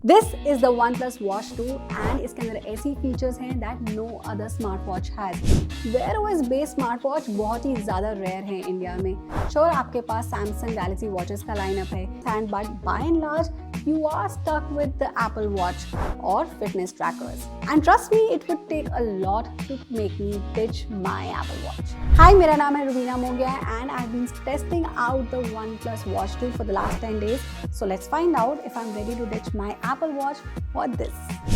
This is the OnePlus Watch 2 and इसके अंदर ऐसी फीचर्स हैं that no other smartwatch has. Wear OS based smartwatch बहुत ही ज़्यादा रेयर हैं इंडिया में. Sure, आपके पास Samsung Galaxy Watches का लाइनअप है, and but by and large you are stuck with the Apple Watch or fitness trackers. And trust me, it would take a lot to make me ditch my Apple Watch. Hi, मेरा नाम है Rubina Mongia and I've been testing out the OnePlus Watch 2 for the last 10 days. So let's find out if I'm ready to ditch my Apple Watch for this.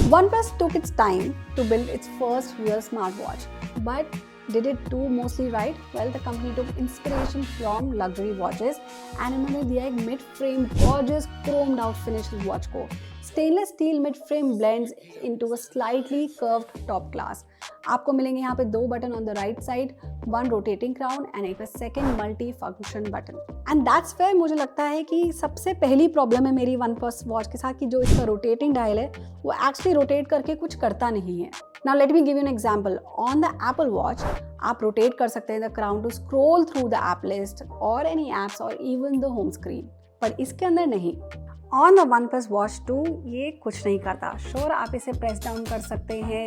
OnePlus took its time to build its first real smartwatch, but did it do mostly right? Well, the company took inspiration from luxury watches and इन्होंने दिया एक mid-frame gorgeous chromed out finish watch को. Stainless steel mid-frame blends into a slightly curved top glass. आपको मिलेंगे यहाँ पे 2 button on the right side, 1 rotating crown and एक second multi-function button. And that's where मुझे लगता है कि सबसे पहली प्रॉब्लम है मेरी OnePlus Watch के साथ कि जो इसका rotating dial है वो actually rotate करके कुछ करता नहीं है. Now let me give you an example. On the Apple Watch, आप rotate कर सकते हैं the crown to scroll through the app list or any apps or even the home screen. पर इसके अंदर नहीं. On the OnePlus Watch 2 ये कुछ नहीं करता. Sure, आप इसे press down कर सकते हैं,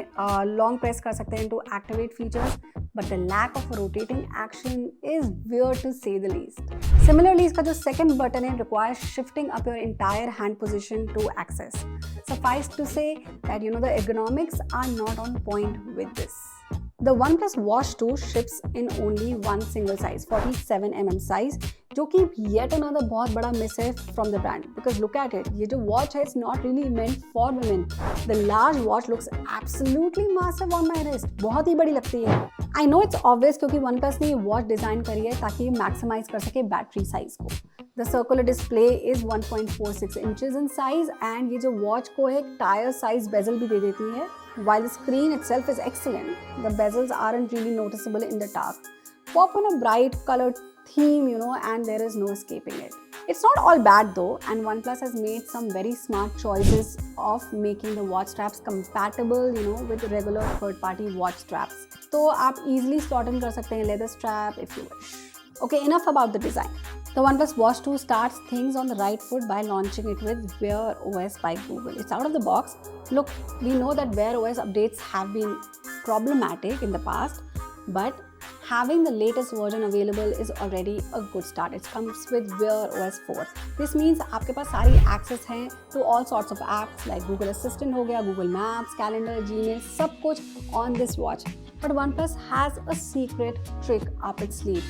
long press कर सकते हैं to activate features, but the lack of rotating action is weird to say the least. Similarly, इसका जो second button है requires shifting up your entire hand position to access. Suffice to say that the ergonomics are not on point with this. The OnePlus Watch 2 ships in only one single size, 47mm size, जो कि yet another बहुत बड़ा miss है from the brand. Because look at it, ये जो watch है, it's not really meant for women. The large watch looks absolutely massive on my wrist. बहुत ही बड़ी लगती है. I know it's obvious क्योंकि OnePlus ने ये watch design करी है ताकि ये maximize कर सके battery size को. The circular display is 1.46 inches in size and ये जो watch को एक tire size bezel भी दे देती है. While the screen itself is excellent, the bezels aren't really noticeable in the dark. Pop on a bright colored theme, and there is no escaping it. It's not all bad though, and OnePlus has made some very smart choices of making the watch straps compatible, with regular third-party watch straps. So आप easily slot in कर सकते हैं leather strap if you wish. Okay, enough about the design. The OnePlus Watch 2 starts things on the right foot by launching it with Wear OS by Google. It's out of the box. Look, we know that Wear OS updates have been problematic in the past, but having the latest version available is already a good start. It comes with Wear OS 4. This means आपके पास सारी access हैं to all sorts of apps like Google Assistant हो गया, Google Maps, Calendar, Gmail, सब कुछ on this watch. But OnePlus has a secret trick up its sleeve.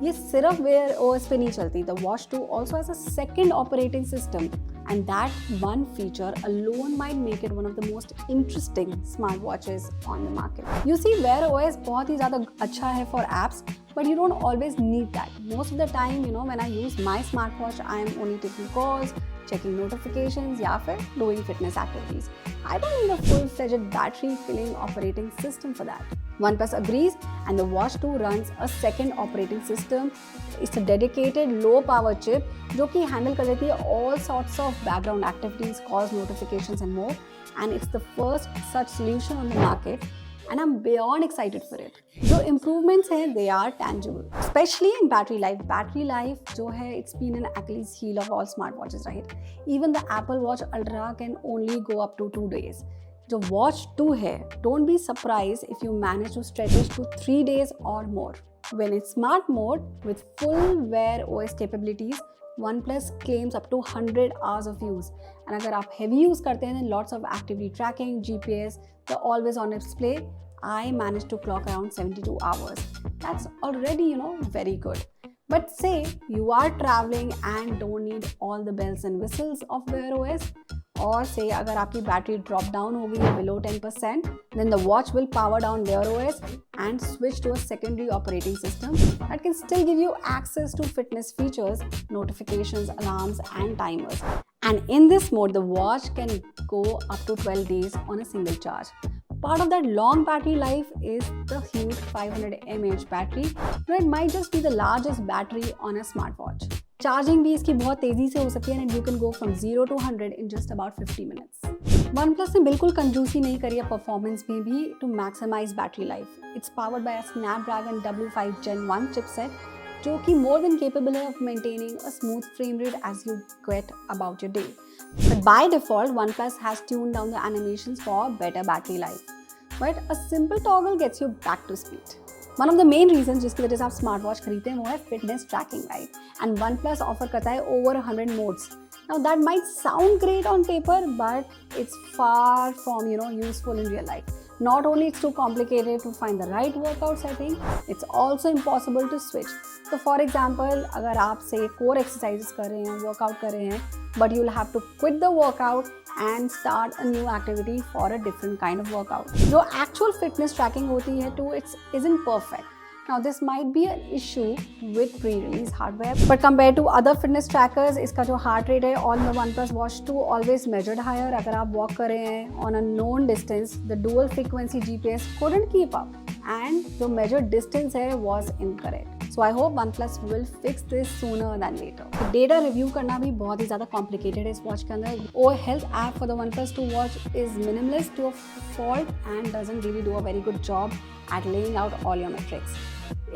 ये सिर्फ Wear OS पे नहीं चलती. The Watch 2 also has a second operating system, and that one feature alone might make it one of the most interesting smartwatches on the market. You see, Wear OS बहुत ही ज़्यादा अच्छा है for apps, but you don't always need that. Most of the time, when I use my smartwatch, I am only taking calls, checking notifications, या फिर doing fitness activities. I don't need a full-fledged battery-filling operating system for that. OnePlus agrees, and the Watch 2 runs a second operating system. It's a dedicated low-power chip जो कि handle कर लेती है all sorts of background activities, calls, notifications, and more. And it's the first such solution on the market. And I'm beyond excited for it. जो improvements हैं, they are tangible. Especially in battery life. Battery life जो है, it's been an Achilles heel of all smartwatches, right? Even the Apple Watch Ultra can only go up to 2 days. जो Watch 2 है, don't be surprised if you manage to stretch it to 3 days or more. When it's smart mode with full Wear OS capabilities, OnePlus claims up to 100 hours of use. And अगर आप heavy use करते हैं, then lots of activity tracking, GPS, the always on display, I managed to clock around 72 hours. That's already, very good. But say you are traveling and don't need all the bells and whistles of Wear OS, or say अगर आपकी battery drop down हो गई है below 10%, then the watch will power down Wear OS and switch to a secondary operating system that can still give you access to fitness features, notifications, alarms, and timers. And in this mode, the watch can go up to 12 days on a single charge. Part of that long battery life is the huge 500 mAh battery, but it might just be the largest battery on a smartwatch. Charging भी इसकी बहुत तेज़ी से हो सकती है and you can go from 0 to 100 in just about 50 minutes. OnePlus ने बिल्कुल कंजूसी नहीं करी है परफॉर्मेंस में भी to maximize battery life. It's powered by a Snapdragon W5 Gen 1 chipset जो कि more than capable of maintaining a smooth frame rate as you get about your day. But by default, OnePlus has tuned down the animations for better battery life. But a simple toggle gets you back to speed. One of the main reasons जिसकी वजह से आप smart watch खरीदते हैं वो है fitness tracking, right? And one plus offer करता है over 100 modes. Now that might sound great on paper, but it's far from useful in real life. Not only it's too complicated to find the right workout setting, it's also impossible to switch. So for example, अगर आप से core exercises कर रहे हैं, workout कर रहे हैं, but you'll have to quit the workout and start a new activity for a different kind of workout. जो actual fitness tracking होती है too, it isn't perfect. Now this might be an issue with pre-release hardware, but compared to other fitness trackers, इसका जो heart rate है on the OnePlus Watch 2 always measured higher. अगर आप walk कर रहे हैं on a known distance, the dual frequency GPS couldn't keep up, and जो measured distance है was incorrect. So I hope OnePlus will fix this sooner than later. Data review करना भी बहुत ही ज़्यादा complicated है इस watch के अंदर. और health app for the OnePlus 2 watch is minimalist to a fault and doesn't really do a very good job at laying out all your metrics.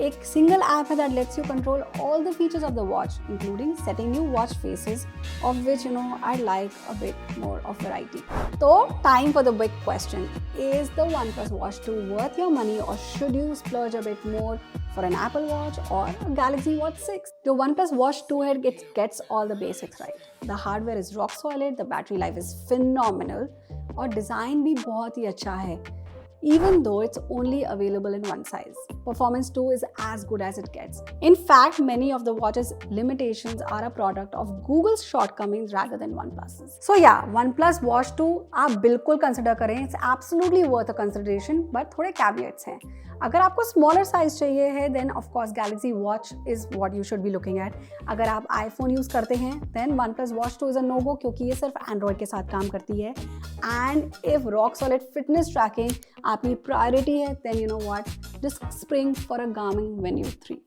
एक single app है that lets you control all the features of the watch, including setting new watch faces, of which I like a bit more of variety. So time for the big question: is the OnePlus Watch 2 worth your money, or should you splurge a bit more for an Apple Watch or a Galaxy Watch 6? The OnePlus Watch 2 gets all the basics right. The hardware is rock solid, the battery life is phenomenal, और design भी बहुत ही अच्छा है. Even though it's only available in one size, performance too is as good as it gets. In fact, many of the watch's limitations are a product of Google's shortcomings rather than OnePlus's. So yeah, OnePlus Watch 2 आप बिल्कुल consider करें. It's absolutely worth a consideration, but थोड़े caveats हैं. अगर आपको smaller size चाहिए है, then of course Galaxy Watch is what you should be looking at. अगर आप iPhone use करते हैं, then OnePlus Watch 2 is a no-go क्योंकि ये सिर्फ Android के साथ काम करती है. And if rock solid fitness tracking आपकी priority है, then you know what? Just spring for a Garmin Venue 3.